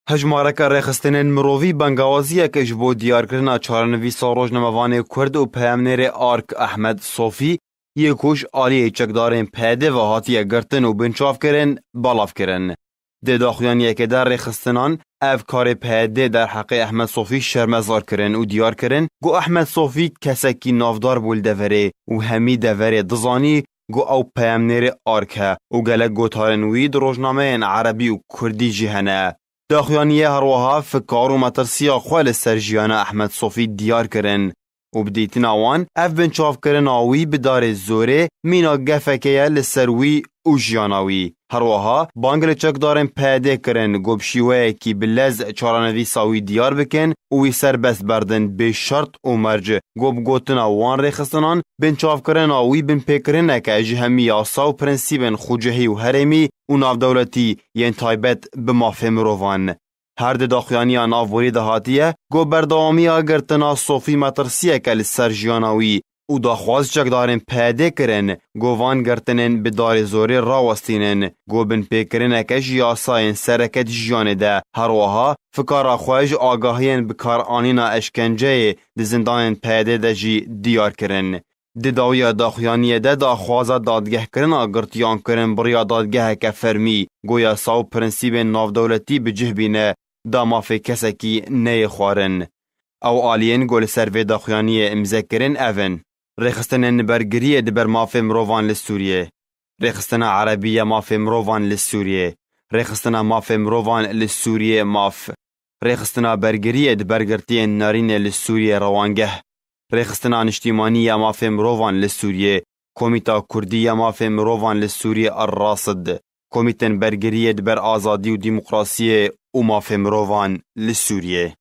هجمارک رخصتنین مروی بنگاوازیه که جبو دیار کرنا چارنویسا روزنامه‌وان کرد و پیامنر آرک احمد صوفی یکوش آلی چکدارین پیده و هاتیه گرتن و بنچاف کرن بالاف کرن. ده داخویانیه که در رخصتنان افکار پیده در حق احمد صوفی شرمزار کرن و دیار کرن گو احمد صوفی کسکی نافدار بول دوره و همی دوره دزانی گو او پیامنر آرکه و گلک گوتارنوی در روزنامه عربی و کردی جهنه. داخویانیه هروها فکار و مترسیا خوال سرجیان احمد صوفی دیار کرن و بدیتن آوان اف بنچاف کرن آوی بدار زوره مینا گفکیه لسروی و جیاناوی. هروها بانگل چک دارن پیده کرن گوبشیوه کی بلز چارانوی ساوی دیار بکن وی سر بس بردن به شرط و مرج گوب گوتن آوان رخصتنان بنچاف کرن آوی بن پیکرن اکه اجهمی آسا و پرنسیبن خوجهی و هرمی و ناف دولتی ین تایبت بمافهم روان. هر ده داخویانی ناووری دهاتیه گو بردوامی آگرتنا صوفی مترسیه که لسر جیاناوی و داخواز چک دارن پیده کرن گووان گرتنن بدار زوری راوستینن گو بن پیکرن اکش یاساین سرکت جیانه ده هروها فکارا خواهج آگاهین بکار آنینا اشکنجه ده زندان پیده ده جی دیار کرن. ده داویا داخویانیه ده داخوازا دادگه کرن آگرتیان کرن بریا دادگه که فرمی گویا ساو پرنسیب ناف دولتی بجه بینه دا مافی کسکی نی خوارن. او آلین گول سروی داخویانیه امزکرن اون. رخصتنین برگریه دبر مافی مروان لسوریه. رخصتنا عربیه مافی مروان لسوریه. رخصتنا مافی مروان لسوریه ماف. رخصتنا برگریه دبرگرتین نارین لسوریه روانگه. رخصتنا نشتیمانیه مافی مروان لسوریه. کمیتا کردیه مافی مروان لسوریه الراصد. کمیتن برگریه دبر آزادی و دیمقراسی و مافی مروان لسوریه.